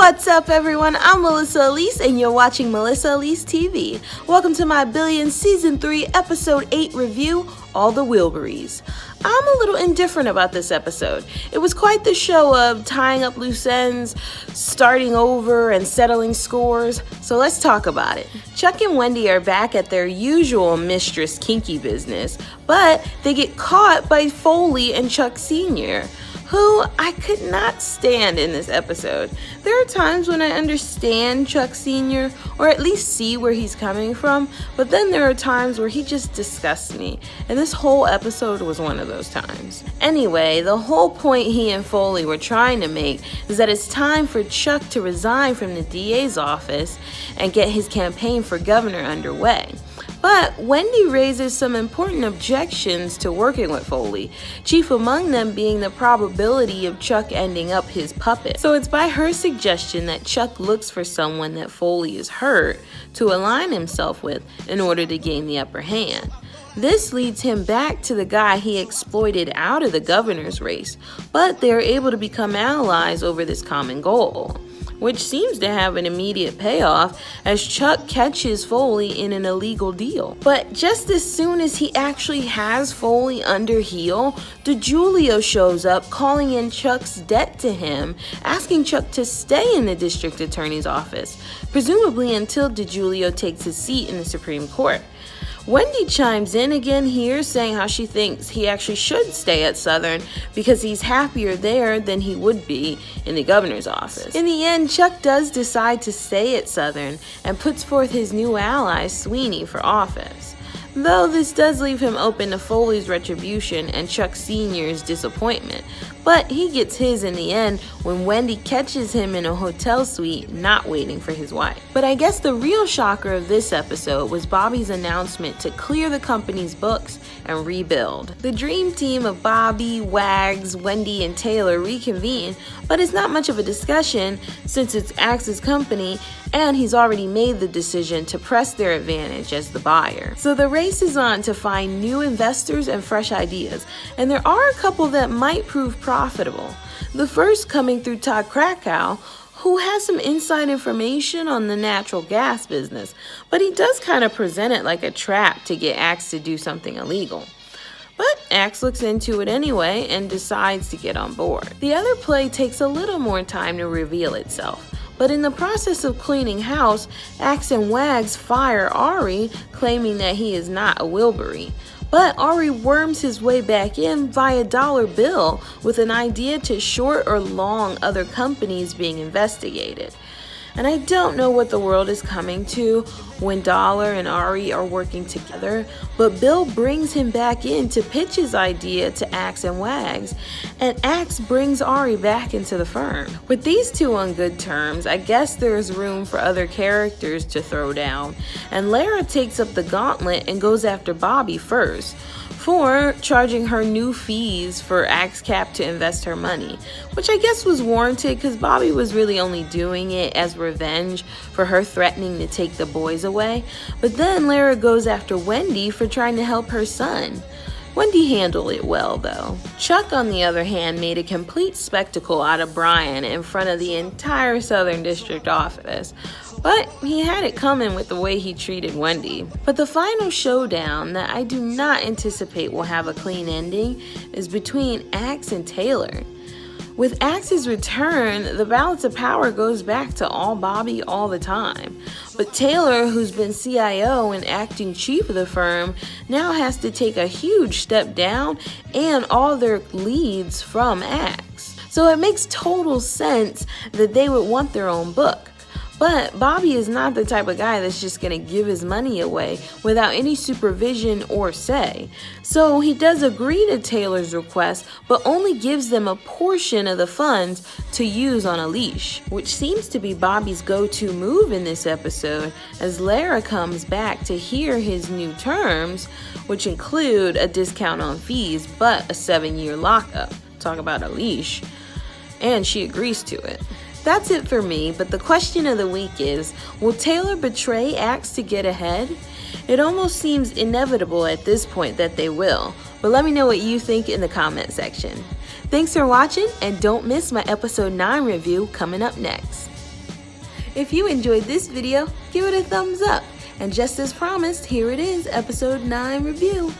What's up, everyone? I'm Melissa Elise, and you're watching Melissa Elise TV. Welcome to my Billion Season 3, Episode 8 review, All the Wilburys. I'm a little indifferent about this episode. It was quite the show of tying up loose ends, starting over, and settling scores, so let's talk about it. Chuck and Wendy are back at their usual mistress kinky business, but they get caught by Foley and Chuck Sr., who I could not stand in this episode. There are times when I understand Chuck Sr., or at least see where he's coming from, but then there are times where he just disgusts me, and this whole episode was one of those times. Anyway, the whole point he and Foley were trying to make is that it's time for Chuck to resign from the DA's office and get his campaign for governor underway. But Wendy raises some important objections to working with Foley, chief among them being the probability of Chuck ending up his puppet. So it's by her suggestion that Chuck looks for someone that Foley is hurt to align himself with in order to gain the upper hand. This leads him back to the guy he exploited out of the governor's race, but they are able to become allies over this common goal, which seems to have an immediate payoff as Chuck catches Foley in an illegal deal. But just as soon as he actually has Foley under heel, DiGiulio shows up calling in Chuck's debt to him, asking Chuck to stay in the district attorney's office, presumably until DiGiulio takes his seat in the Supreme Court. Wendy chimes in again here, saying how she thinks he actually should stay at Southern because he's happier there than he would be in the governor's office. In the end, Chuck does decide to stay at Southern and puts forth his new ally, Sweeney, for office. Though this does leave him open to Foley's retribution and Chuck Sr.'s disappointment, but he gets his in the end when Wendy catches him in a hotel suite not waiting for his wife. But I guess the real shocker of this episode was Bobby's announcement to clear the company's books and rebuild. The dream team of Bobby, Wags, Wendy, and Taylor reconvene, but it's not much of a discussion since it's Axe's company and he's already made the decision to press their advantage as the buyer. So the race is on to find new investors and fresh ideas, and there are a couple that might prove profitable. The first coming through Todd Krakow, who has some inside information on the natural gas business, but he does kind of present it like a trap to get Axe to do something illegal. But Axe looks into it anyway and decides to get on board. The other play takes a little more time to reveal itself, but in the process of cleaning house, Axe and Wags fire Ari, claiming that he is not a Wilbury. But Ari worms his way back in via dollar bill with an idea to short or long other companies being investigated. And I don't know what the world is coming to when Dollar and Ari are working together, but Bill brings him back in to pitch his idea to Axe and Wags, and Axe brings Ari back into the firm. With these two on good terms, I guess there's room for other characters to throw down, and Lara takes up the gauntlet and goes after Bobby first, for charging her new fees for Axe Cap to invest her money, which I guess was warranted because Bobby was really only doing it as revenge for her threatening to take the boys away. But then Lara goes after Wendy for trying to help her son. Wendy handled it well, though. Chuck, on the other hand, made a complete spectacle out of Brian in front of the entire Southern District office, but he had it coming with the way he treated Wendy. But the final showdown that I do not anticipate will have a clean ending is between Axe and Taylor. With Axe's return, the balance of power goes back to all Bobby all the time. But Taylor, who's been CIO and acting chief of the firm, now has to take a huge step down and all their leads from Axe. So it makes total sense that they would want their own book. But Bobby is not the type of guy that's just going to give his money away without any supervision or say. So he does agree to Taylor's request, but only gives them a portion of the funds to use on a leash, which seems to be Bobby's go-to move in this episode as Lara comes back to hear his new terms, which include a discount on fees but a 7-year lockup. Talk about a leash. And she agrees to it. That's it for me, but the question of the week is, will Taylor betray Axe to get ahead? It almost seems inevitable at this point that they will, but let me know what you think in the comment section. Thanks for watching, and don't miss my episode 9 review coming up next. If you enjoyed this video, give it a thumbs up. And just as promised, here it is, episode 9 review.